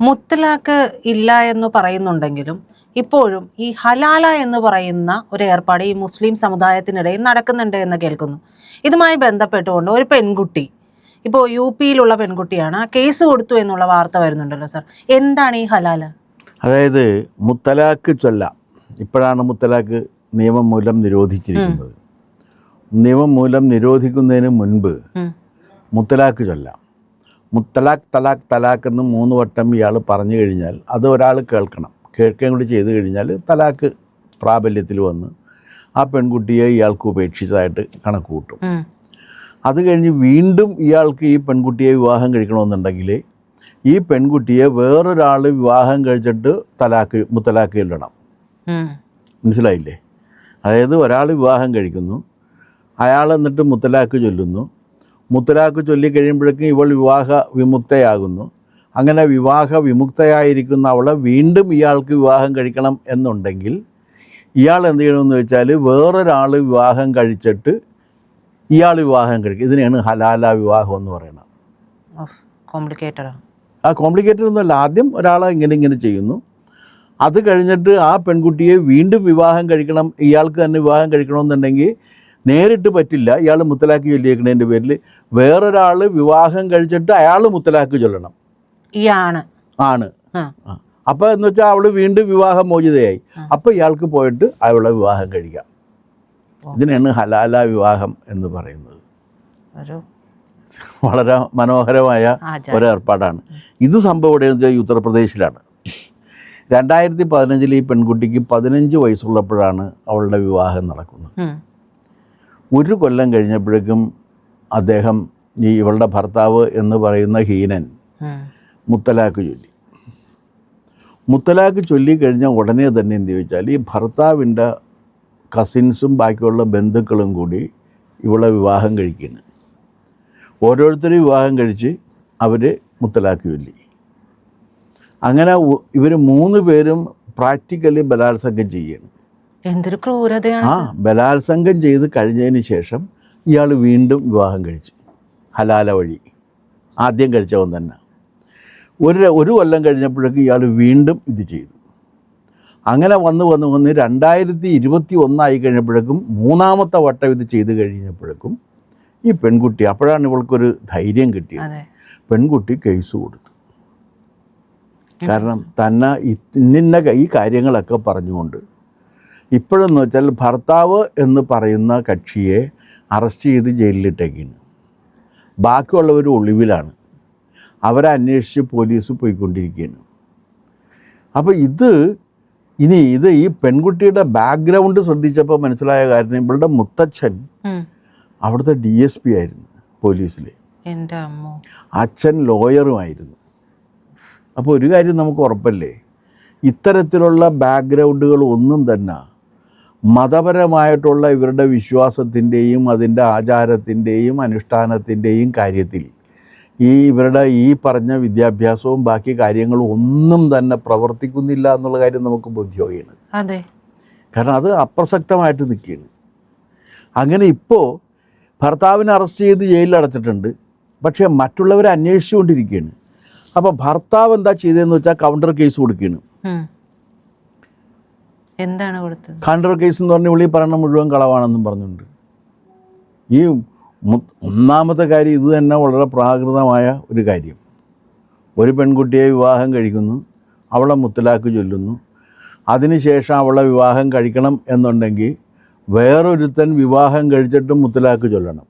മുത്തലാഖ് ഇല്ല എന്ന് പറയുന്നുണ്ടെങ്കിലും ഇപ്പോഴും ഈ ഹലാല എന്ന് പറയുന്ന ഒരു ഏർപ്പാട് ഈ മുസ്ലിം സമുദായത്തിനിടയിൽ നടക്കുന്നുണ്ട് എന്ന് കേൾക്കുന്നു. ഇതുമായി ബന്ധപ്പെട്ടുകൊണ്ട് ഒരു പെൺകുട്ടി, ഇപ്പോൾ യുപിയിലുള്ള പെൺകുട്ടിയാണ്, കേസ് കൊടുത്തു എന്നുള്ള വാർത്ത വരുന്നുണ്ടല്ലോ സാർ. എന്താണ് ഈ ഹലാല? അതായത് മുത്തലാഖ് ചൊല്ലാം. ഇപ്പോഴാണ് മുത്തലാഖ് നിയമം മൂലം നിരോധിച്ചിരിക്കുന്നത്. നിയമം മൂലം നിരോധിക്കുന്നതിന് മുൻപ് മുത്തലാഖ് ചൊല്ലാം. മുത്തലാഖ് തലാഖ് തലാഖ് എന്ന് 3 വട്ടം ഇയാൾ പറഞ്ഞു കഴിഞ്ഞാൽ അത് ഒരാൾ കേൾക്കുകയും കൂടി ചെയ്തു കഴിഞ്ഞാൽ തലാഖ് പ്രാബല്യത്തിൽ വന്ന് ആ പെൺകുട്ടിയെ ഇയാൾക്ക് ഉപേക്ഷിച്ചതായിട്ട് കണക്ക് കൂട്ടും. അത് കഴിഞ്ഞ് വീണ്ടും ഇയാൾക്ക് ഈ പെൺകുട്ടിയെ വിവാഹം കഴിക്കണമെന്നുണ്ടെങ്കിൽ ഈ പെൺകുട്ടിയെ വേറൊരാൾ വിവാഹം കഴിച്ചിട്ട് മുത്തലാഖ് ചൊല്ലണം. മനസ്സിലായില്ലേ? അതായത് ഒരാൾ വിവാഹം കഴിക്കുന്നു, അയാൾ എന്നിട്ട് മുത്തലാഖ് ചൊല്ലുന്നു. മുത്തലാഖ് ചൊല്ലിക്കഴിയുമ്പോഴേക്കും ഇവൾ വിവാഹ വിമുക്തയാകുന്നു. അങ്ങനെ വിവാഹ വിമുക്തയായിരിക്കുന്ന അവളെ വീണ്ടും ഇയാൾക്ക് വിവാഹം കഴിക്കണം എന്നുണ്ടെങ്കിൽ ഇയാൾ എന്ത് ചെയ്യണമെന്ന് വെച്ചാൽ വേറൊരാൾ വിവാഹം കഴിച്ചിട്ട് ഇയാൾ വിവാഹം കഴിക്കും. ഇതിനെയാണ് ഹലാല വിവാഹം എന്ന് പറയുന്നത്. കോംപ്ലിക്കേറ്റഡ് ഒന്നുമല്ല. ആദ്യം ഒരാളെ ഇങ്ങനെ ചെയ്യുന്നു. അത് കഴിഞ്ഞിട്ട് ആ പെൺകുട്ടിയെ വീണ്ടും വിവാഹം കഴിക്കണം, ഇയാൾക്ക് തന്നെ വിവാഹം കഴിക്കണമെന്നുണ്ടെങ്കിൽ നേരിട്ട് പറ്റില്ല. ഇയാൾ മുത്തലാഖ് ചൊല്ലിയേക്കുന്നതിൻ്റെ പേരിൽ വേറൊരാൾ വിവാഹം കഴിച്ചിട്ട് അയാൾ മുത്തലാഖ് ചൊല്ലണം. ആണ്. അപ്പോൾ എന്ന് വെച്ചാൽ അവൾ വീണ്ടും വിവാഹ മോചിതയായി. അപ്പോൾ ഇയാൾക്ക് പോയിട്ട് അവളെ വിവാഹം കഴിക്കാം. ഇതിനാണ് ഹലാല വിവാഹം എന്ന് പറയുന്നത്. വളരെ മനോഹരമായ ഒരേർപ്പാടാണ്. ഇത് സംഭവം എവിടെയെന്ന് വെച്ചാൽ ഉത്തർപ്രദേശിലാണ്. 2015 ഈ പെൺകുട്ടിക്ക് 15 വയസ്സുള്ളപ്പോഴാണ് അവളുടെ വിവാഹം നടക്കുന്നത്. 1 കൊല്ലം കഴിഞ്ഞപ്പോഴേക്കും അദ്ദേഹം ഇവളുടെ ഭർത്താവ് എന്ന് പറയുന്ന ഹീനൻ മുത്തലാഖ് ചൊല്ലി. മുത്തലാഖ് ചൊല്ലിക്കഴിഞ്ഞ ഉടനെ തന്നെ എന്ത് ചോദിച്ചാൽ ഈ ഭർത്താവിൻ്റെ കസിൻസും ബാക്കിയുള്ള ബന്ധുക്കളും കൂടി ഇവളെ വിവാഹം കഴിക്കുന്നു. ഓരോരുത്തരും വിവാഹം കഴിച്ച് അവർ മുത്തലാഖ് ചൊല്ലി. അങ്ങനെ ഇവർ 3 പേരും പ്രാക്ടിക്കലി ബലാത്സംഗം ചെയ്യണം. എന്തൊരു ക്രൂരതയാണ്! ബലാത്സംഗം ചെയ്ത് കഴിഞ്ഞതിന് ശേഷം ഇയാൾ വീണ്ടും വിവാഹം കഴിച്ച് ഹലാല വഴി. ആദ്യം കഴിച്ചവൻ തന്നെ. ഒരു കൊല്ലം കഴിഞ്ഞപ്പോഴേക്കും ഇയാൾ വീണ്ടും ഇത് ചെയ്തു. അങ്ങനെ വന്ന് 2021 കഴിഞ്ഞപ്പോഴേക്കും 3ാമത്തെ വട്ടം ഇത് ചെയ്ത് കഴിഞ്ഞപ്പോഴേക്കും ഈ പെൺകുട്ടി, അപ്പോഴാണ് ഇവൾക്കൊരു ധൈര്യം കിട്ടിയത്. പെൺകുട്ടി കേസ് കൊടുത്തു. കാരണം തന്നെ ഈ കാര്യങ്ങളൊക്കെ പറഞ്ഞുകൊണ്ട് ഇപ്പോഴെന്ന് വെച്ചാൽ ഭർത്താവ് എന്ന് പറയുന്ന കക്ഷിയെ അറസ്റ്റ് ചെയ്ത് ജയിലിലിട്ടേക്കാണ്. ബാക്കിയുള്ളവർ ഒളിവിലാണ്. അവരെ അന്വേഷിച്ച് പോലീസ് പോയിക്കൊണ്ടിരിക്കുകയാണ്. അപ്പോൾ ഈ പെൺകുട്ടിയുടെ ബാക്ക്ഗ്രൗണ്ട് ശ്രദ്ധിച്ചപ്പോൾ മനസ്സിലായ കാര്യം, ഇവളുടെ മുത്തച്ഛൻ അവിടുത്തെ DSP ആയിരുന്നു പോലീസിൽ. അച്ഛൻ ലോയറുമായിരുന്നു. അപ്പോൾ ഒരു കാര്യം നമുക്ക് ഉറപ്പല്ലേ, ഇത്തരത്തിലുള്ള ബാക്ക്ഗ്രൗണ്ടുകൾ ഒന്നും തന്നെ മതപരമായിട്ടുള്ള ഇവരുടെ വിശ്വാസത്തിൻ്റെയും അതിൻ്റെ ആചാരത്തിൻ്റെയും അനുഷ്ഠാനത്തിൻ്റെയും കാര്യത്തിൽ ഇവരുടെ ഈ പറഞ്ഞ വിദ്യാഭ്യാസവും ബാക്കി കാര്യങ്ങളും ഒന്നും തന്നെ പ്രവർത്തിക്കുന്നില്ല എന്നുള്ള കാര്യം നമുക്ക് ബോധ്യമാണ്. അതെ, കാരണം അത് അപ്രസക്തമായിട്ട് നിൽക്കുകയാണ്. അങ്ങനെ ഇപ്പോൾ ഭർത്താവിനെ അറസ്റ്റ് ചെയ്ത് ജയിലിൽ അടച്ചിട്ടുണ്ട്. പക്ഷേ മറ്റുള്ളവരെ അന്വേഷിച്ചുകൊണ്ടിരിക്കുകയാണ്. അപ്പോൾ ഭർത്താവ് എന്താ ചെയ്തതെന്ന് വെച്ചാൽ കൗണ്ടർ കേസ് കൊടുക്കുകയാണ്. എന്താണ് കൊടുത്തത്? കൗണ്ടർ കേസ് എന്ന് പറഞ്ഞാൽ വിളി പറയണ മുഴുവൻ കളവാണെന്നും പറഞ്ഞുകൊണ്ട്. ഈ 1ാമത്തെ കാര്യം ഇത് തന്നെ വളരെ പ്രാകൃതമായ ഒരു കാര്യം. ഒരു പെൺകുട്ടിയെ വിവാഹം കഴിക്കുന്നു, അവളെ മുത്തലാഖ് ചൊല്ലുന്നു. അതിനുശേഷം അവളെ വിവാഹം കഴിക്കണം എന്നുണ്ടെങ്കിൽ വേറൊരുത്തൻ വിവാഹം കഴിച്ചിട്ടും മുത്തലാഖ് ചൊല്ലണം.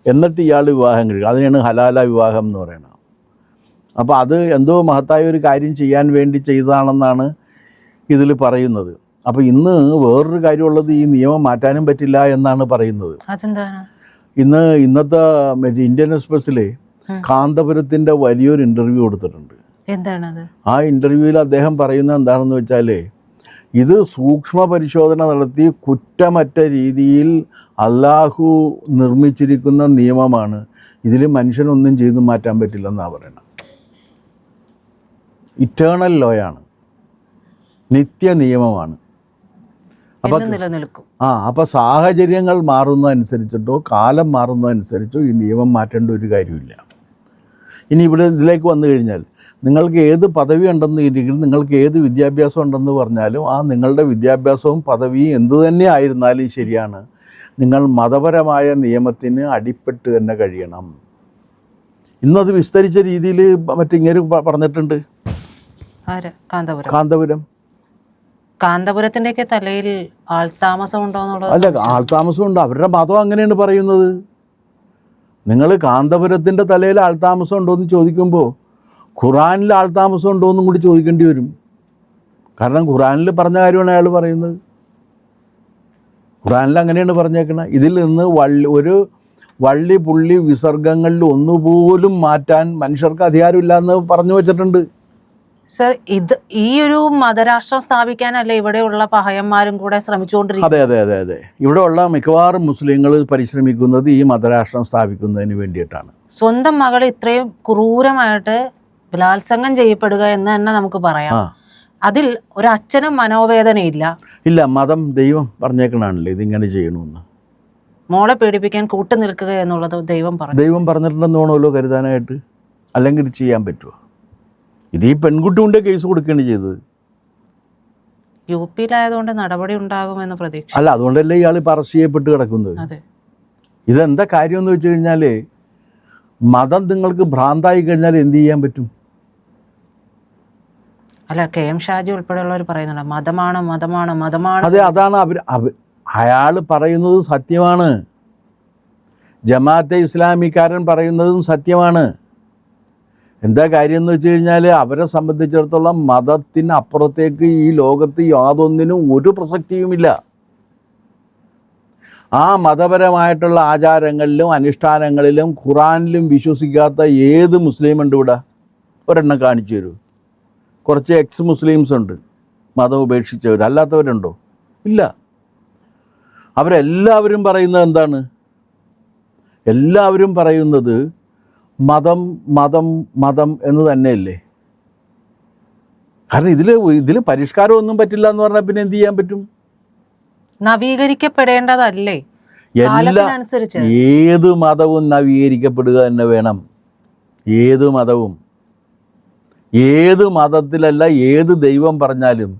എന്നിട്ട് ഇയാൾ വിവാഹം കഴിക്കണം. അതിനാണ് ഹലാല വിവാഹം എന്ന് പറയുന്നത്. അപ്പോൾ അത് എന്തോ മഹത്തായ ഒരു കാര്യം ചെയ്യാൻ വേണ്ടി ചെയ്തതാണെന്നാണ് ഇതിൽ പറയുന്നത്. അപ്പോൾ ഇന്ന് വേറൊരു കാര്യമുള്ളത്, ഈ നിയമം മാറ്റാനും പറ്റില്ല എന്നാണ് പറയുന്നത്. അതെന്താണ്? ഇന്നത്തെ ഇന്ത്യൻ എക്സ്പ്രസ്സിൽ കാന്തപുരത്തിൻ്റെ വലിയൊരു ഇൻ്റർവ്യൂ കൊടുത്തിട്ടുണ്ട്. എന്താണത്? ആ ഇൻ്റർവ്യൂവിൽ അദ്ദേഹം പറയുന്നത് എന്താണെന്ന് വെച്ചാൽ, ഇത് സൂക്ഷ്മ പരിശോധന നടത്തി കുറ്റമറ്റ രീതിയിൽ അള്ളാഹു നിർമ്മിച്ചിരിക്കുന്ന നിയമമാണ്. ഇതിൽ മനുഷ്യനൊന്നും ചെയ്തു മാറ്റാൻ പറ്റില്ലെന്നാണ് പറയുന്നത്. ഇറ്റേണൽ ലോയാണ്, നിത്യ നിയമമാണ്. അപ്പോൾ സാഹചര്യങ്ങൾ മാറുന്നതനുസരിച്ചിട്ടോ കാലം മാറുന്നതനുസരിച്ചോ ഈ നിയമം മാറ്റേണ്ട ഒരു കാര്യമില്ല. ഇനി ഇതിലേക്ക് വന്നു കഴിഞ്ഞാൽ നിങ്ങൾക്ക് ഏത് പദവി ഉണ്ടെന്ന് ഇരിക്കണം, നിങ്ങൾക്ക് ഏത് വിദ്യാഭ്യാസം ഉണ്ടെന്ന് പറഞ്ഞാലും ആ നിങ്ങളുടെ വിദ്യാഭ്യാസവും പദവിയും എന്തു തന്നെ ആയിരുന്നാലും ശരിയാണ്, നിങ്ങൾ മതപരമായ നിയമത്തിന് അടിപ്പെട്ട് തന്നെ കഴിയണം. ഇന്നത് വിസ്തരിച്ച രീതിയിൽ മറ്റിങ്ങനെ പറഞ്ഞിട്ടുണ്ട്. കാന്തപുരം കാന്തപുരത്തിൻ്റെയൊക്കെ തലയിൽ ആൾതാമസം ഉണ്ടോ എന്നുള്ളത്? അല്ല, ആൾതാമസം ഉണ്ട്. അവരുടെ മതം അങ്ങനെയാണ് പറയുന്നത്. നിങ്ങൾ കാന്തപുരത്തിൻ്റെ തലയിൽ ആൾതാമസം ഉണ്ടോ എന്ന് ചോദിക്കുമ്പോൾ ഖുറാനിൽ ആൾതാമസം ഉണ്ടോ എന്നും കൂടി ചോദിക്കേണ്ടി വരും. കാരണം ഖുറാനിൽ പറഞ്ഞ കാര്യമാണ് അയാൾ പറയുന്നത്. ഖുറാനിൽ അങ്ങനെയാണ് പറഞ്ഞേക്കുന്നത്. ഇതിൽ നിന്ന് ഒരു വള്ളി പുള്ളി വിസർഗങ്ങളിൽ ഒന്നുപോലും മാറ്റാൻ മനുഷ്യർക്ക് അധികാരമില്ല എന്ന് പറഞ്ഞു വച്ചിട്ടുണ്ട്. സർ, ഈ ഒരു മതരാഷ്ട്രം സ്ഥാപിക്കാനല്ലേ ഇവിടെയുള്ള പഹയന്മാരും കൂടെ ശ്രമിച്ചുകൊണ്ടിരിക്കുന്നത്? അതെ അതെ അതെ അതെ ഇവിടെയുള്ള മിക്കവാറും മുസ്ലിങ്ങൾ പരിശ്രമിക്കുന്നത് ഈ മതരാഷ്ട്രം സ്ഥാപിക്കുന്നതിന് വേണ്ടിയിട്ടാണ്. സ്വന്തം മകൾ ഇത്രയും ക്രൂരമായിട്ട് ബലാത്സംഗം ചെയ്യപ്പെടുക എന്ന് തന്നെ നമുക്ക് പറയാം. അതിൽ ഒരു അച്ഛനും മനോവേദനയില്ല. ഇല്ല, മതം ദൈവം പറഞ്ഞേക്കണാണല്ലോ ഇതിങ്ങനെ ചെയ്യണമെന്ന്. മോളെ പീഡിപ്പിക്കാൻ കൂട്ടു നിൽക്കുക എന്നുള്ളത് ദൈവം പറഞ്ഞിട്ടുണ്ടെന്ന് വേണമല്ലോ കരുതാനായിട്ട്. അല്ലെങ്കിൽ ഇത് ചെയ്യാൻ പറ്റുമോ? ഇത് ഈ പെൺകുട്ടി കൊണ്ട് കേസ് കൊടുക്കുകയാണ് ചെയ്തത്. യുപിയിലായതുകൊണ്ട് നടപടി ഉണ്ടാകുമെന്ന് പ്രതീക്ഷ. അല്ല, അതുകൊണ്ടല്ലേ ഇയാൾ ഇപ്പോൾ അറസ്റ്റ് ചെയ്യപ്പെട്ട് കിടക്കുന്നത്. ഇതെന്താ കാര്യം എന്ന് വെച്ച് കഴിഞ്ഞാൽ, മതം നിങ്ങൾക്ക് ഭ്രാന്തായി കഴിഞ്ഞാൽ എന്ത് ചെയ്യാൻ പറ്റും? അല്ല, KM ഷാജി ഉൾപ്പെടെയുള്ളവർ പറയുന്നുണ്ട് മതമാണ് മതമാണ് മതമാണ്. അതെ, അതാണ് അയാൾ പറയുന്നത് സത്യമാണ്. ജമാഅത്തെ ഇസ്ലാമിക്കാരൻ പറയുന്നതും സത്യമാണ്. എന്താ കാര്യം എന്ന് വെച്ച് കഴിഞ്ഞാൽ, അവരെ സംബന്ധിച്ചിടത്തോളം മതത്തിന് അപ്പുറത്തേക്ക് ഈ ലോകത്ത് യാതൊന്നിനും ഒരു പ്രസക്തിയുമില്ല. ആ മതപരമായിട്ടുള്ള ആചാരങ്ങളിലും അനുഷ്ഠാനങ്ങളിലും ഖുറാനിലും വിശ്വസിക്കാത്ത ഏത് മുസ്ലിം ഉണ്ട് ഇവിടെ? ഒരെണ്ണം കാണിച്ചു തരൂ. കുറച്ച് എക്സ് മുസ്ലിംസ് ഉണ്ട് മതം ഉപേക്ഷിച്ചവർ, അല്ലാത്തവരുണ്ടോ? ഇല്ല. അവരെല്ലാവരും പറയുന്നത് എന്താണ്? എല്ലാവരും പറയുന്നത് മതം മതം മതം എന്ന് തന്നെയല്ലേ. കാരണം ഇതിൽ പരിഷ്കാരമൊന്നും പറ്റില്ല എന്ന് പറഞ്ഞാൽ പിന്നെ എന്ത് ചെയ്യാൻ പറ്റും? നവീകരിക്കപ്പെടേണ്ടതല്ലേ? ഏത് മതവും നവീകരിക്കപ്പെടുക തന്നെ വേണം. ഏത് മതത്തിലല്ല ഏത് ദൈവം പറഞ്ഞാലും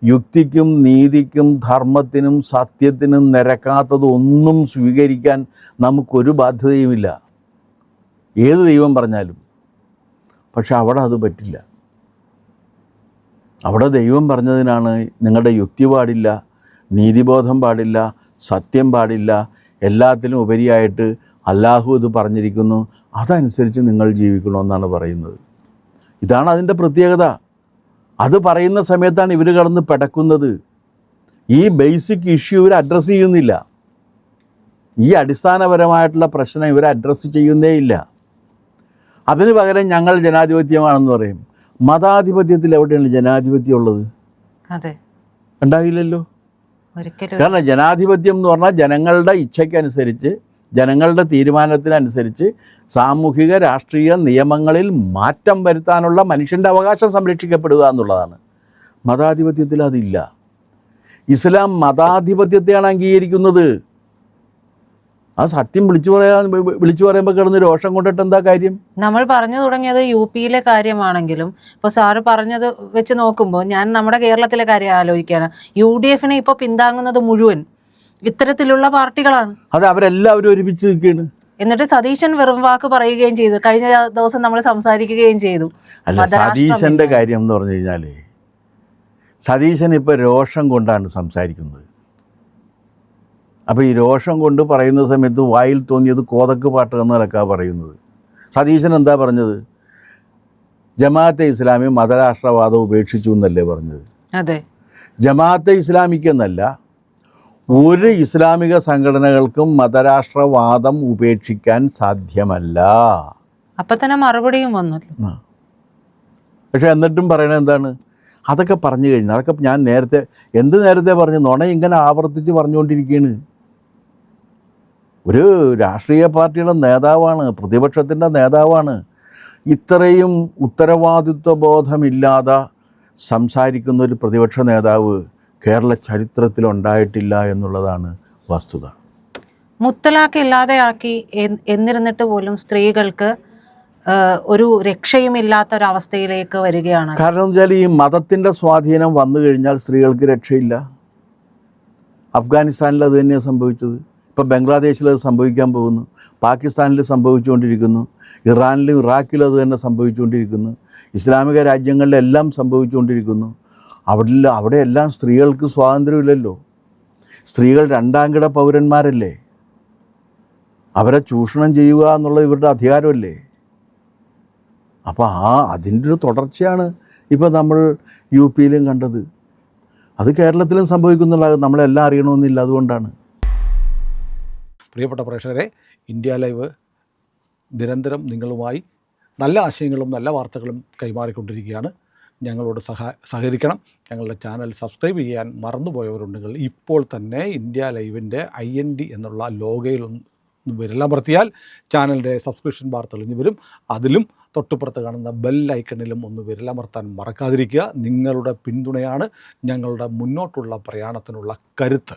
യുക്തിക്കും നീതിക്കും ധർമ്മത്തിനും സത്യത്തിനും നിരക്കാത്തതൊന്നും സ്വീകരിക്കാൻ നമുക്കൊരു ബാധ്യതയുമില്ല, ഏത് ദൈവം പറഞ്ഞാലും. പക്ഷെ അവിടെ അത് പറ്റില്ല. അവിടെ ദൈവം പറഞ്ഞതിനാണ് നിങ്ങളുടെ യുക്തി പാടില്ല, നീതിബോധം പാടില്ല, സത്യം പാടില്ല, എല്ലാത്തിലും ഉപരിയായിട്ട് അല്ലാഹു ഇത് പറഞ്ഞിരിക്കുന്നു, അതനുസരിച്ച് നിങ്ങൾ ജീവിക്കണമെന്നാണ് പറയുന്നത്. ഇതാണ് അതിൻ്റെ പ്രത്യേകത. അത് പറയുന്ന സമയത്താണ് ഇവർ കടന്ന് പിടക്കുന്നത്. ഈ ബേസിക് ഇഷ്യൂ ഇവർ അഡ്രസ്സ് ചെയ്യുന്നില്ല. ഈ അടിസ്ഥാനപരമായിട്ടുള്ള പ്രശ്നം ഇവർ അഡ്രസ്സ് ചെയ്യുന്നേ ഇല്ല. അതിന് പകരം ഞങ്ങൾ ജനാധിപത്യമാണെന്ന് പറയും. മതാധിപത്യത്തിൽ എവിടെയാണ് ജനാധിപത്യം ഉള്ളത്? ഉണ്ടാകില്ലല്ലോ. കാരണം ജനാധിപത്യം എന്ന് പറഞ്ഞാൽ ജനങ്ങളുടെ ഇച്ഛയ്ക്കനുസരിച്ച്, ജനങ്ങളുടെ തീരുമാനത്തിനനുസരിച്ച് സാമൂഹിക രാഷ്ട്രീയ നിയമങ്ങളിൽ മാറ്റം വരുത്താനുള്ള മനുഷ്യൻ്റെ അവകാശം സംരക്ഷിക്കപ്പെടുക എന്നുള്ളതാണ്. മതാധിപത്യത്തിൽ അതില്ല. ഇസ്ലാം മതാധിപത്യത്തെയാണ് അംഗീകരിക്കുന്നത്. ആ സത്യം വിളിച്ചു പറയുമ്പോൾ കിടന്ന് രോഷം കൊണ്ടിട്ട് എന്താ കാര്യം? നമ്മൾ പറഞ്ഞു തുടങ്ങിയത് UPയിലെ കാര്യമാണെങ്കിലും ഇപ്പോൾ സാറ് പറഞ്ഞത് വെച്ച് നോക്കുമ്പോൾ ഞാൻ നമ്മുടെ കേരളത്തിലെ കാര്യം ആലോചിക്കുകയാണ്. UDFനെ ഇപ്പോൾ പിന്താങ്ങുന്നത് മുഴുവൻ ഇത്തരത്തിലുള്ള പാർട്ടികളാണ്. അത് അവരെല്ലാവരും ഒരുമിച്ച് നിൽക്കുകയാണ്. എന്നിട്ട് സതീശൻ വെറും വാക്ക് പറയുകയും ചെയ്തു. കഴിഞ്ഞ ദിവസം നമ്മൾ സംസാരിക്കുകയും ചെയ്തു. അല്ല, സതീശൻ്റെ കാര്യം എന്ന് പറഞ്ഞു കഴിഞ്ഞാൽ, സതീശൻ ഇപ്പോൾ രോഷം കൊണ്ടാണ് സംസാരിക്കുന്നത്. അപ്പോൾ ഈ രോഷം കൊണ്ട് പറയുന്ന സമയത്ത് വായിൽ തോന്നിയത് കോതക്ക് പാട്ട് എന്നൊക്കെ പറയുന്നത്. സതീശൻ എന്താ പറഞ്ഞത്? ജമാഅത്തെ ഇസ്ലാമി മതരാഷ്ട്രവാദം ഉപേക്ഷിച്ചു എന്നല്ലേ പറഞ്ഞത്? അതെ. ജമാഅത്തെ ഇസ്ലാമിക്കെന്നല്ല, ഒരു ഇസ്ലാമിക സംഘടനകൾക്കും മതരാഷ്ട്രവാദം ഉപേക്ഷിക്കാൻ സാധ്യമല്ല. അപ്പം തന്നെ മറുപടിയും വന്നല്ലോ. പക്ഷെ എന്നിട്ടും പറയണത് എന്താണ്? അതൊക്കെ പറഞ്ഞു കഴിഞ്ഞു. അതൊക്കെ ഞാൻ നേരത്തെ പറഞ്ഞു. നുണ ഇങ്ങനെ ആവർത്തിച്ച് പറഞ്ഞുകൊണ്ടിരിക്കുകയാണ്. ഒരു രാഷ്ട്രീയ പാർട്ടിയുടെ നേതാവാണ്, പ്രതിപക്ഷത്തിൻ്റെ നേതാവാണ്. ഇത്രയും ഉത്തരവാദിത്വ ബോധമില്ലാതെ സംസാരിക്കുന്ന ഒരു പ്രതിപക്ഷ നേതാവ് കേരള ചരിത്രത്തിലുണ്ടായിട്ടില്ല എന്നുള്ളതാണ് വസ്തുത. മുത്തലാഖ് ഇല്ലാതെയാക്കി എന്നിരുന്നിട്ട് പോലും സ്ത്രീകൾക്ക് ഒരു രക്ഷയുമില്ലാത്ത ഒരവസ്ഥയിലേക്ക് വരികയാണ്. കാരണം എന്ന് വെച്ചാൽ ഈ മതത്തിൻ്റെ സ്വാധീനം വന്നു കഴിഞ്ഞാൽ സ്ത്രീകൾക്ക് രക്ഷയില്ല. അഫ്ഗാനിസ്ഥാനിൽ അത് തന്നെയാണ് സംഭവിച്ചത്. ഇപ്പോൾ ബംഗ്ലാദേശിൽ അത് സംഭവിക്കാൻ പോകുന്നു, പാകിസ്ഥാനിൽ സംഭവിച്ചുകൊണ്ടിരിക്കുന്നു, ഇറാനിലും ഇറാഖിലും അത് തന്നെ സംഭവിച്ചുകൊണ്ടിരിക്കുന്നു, ഇസ്ലാമിക രാജ്യങ്ങളിലെല്ലാം സംഭവിച്ചുകൊണ്ടിരിക്കുന്നു. അവിടെയെല്ലാം സ്ത്രീകൾക്ക് സ്വാതന്ത്ര്യമില്ലല്ലോ. സ്ത്രീകൾ രണ്ടാംകിട പൗരന്മാരല്ലേ. അവരെ ചൂഷണം ചെയ്യുക എന്നുള്ളത് ഇവരുടെ അധികാരമല്ലേ. അപ്പോൾ അതിൻ്റെ ഒരു തുടർച്ചയാണ് ഇപ്പോൾ നമ്മൾ യു പിയിലും കണ്ടത്. അത് കേരളത്തിലും സംഭവിക്കുന്നുള്ള നമ്മളെല്ലാം അറിയണമെന്നില്ല. അതുകൊണ്ടാണ്. പ്രിയപ്പെട്ട പ്രേക്ഷകരെ, ഇന്ത്യ ലൈവ് നിരന്തരം നിങ്ങളുമായി നല്ല ആശയങ്ങളും നല്ല വാർത്തകളും കൈമാറിക്കൊണ്ടിരിക്കുകയാണ്. ഞങ്ങളോട് സഹകരിക്കണം. ഞങ്ങളുടെ ചാനൽ സബ്സ്ക്രൈബ് ചെയ്യാൻ മറന്നുപോയവരുണ്ടെങ്കിൽ ഇപ്പോൾ തന്നെ ഇന്ത്യ ലൈവിൻ്റെ IND എന്നുള്ള ലോഗോയിൽ ഒന്ന് വിരലമർത്തിയാൽ ചാനലിൻ്റെ സബ്സ്ക്രിപ്ഷൻ ബാർ തെളിഞ്ഞു വരും. അതിലും തൊട്ടുപുറത്ത് കാണുന്ന ബെൽ ഐക്കണിലും ഒന്ന് വിരലമർത്താൻ മറക്കാതിരിക്കുക. നിങ്ങളുടെ പിന്തുണയാണ് ഞങ്ങളുടെ മുന്നോട്ടുള്ള പ്രയാണത്തിനുള്ള കരുത്ത്.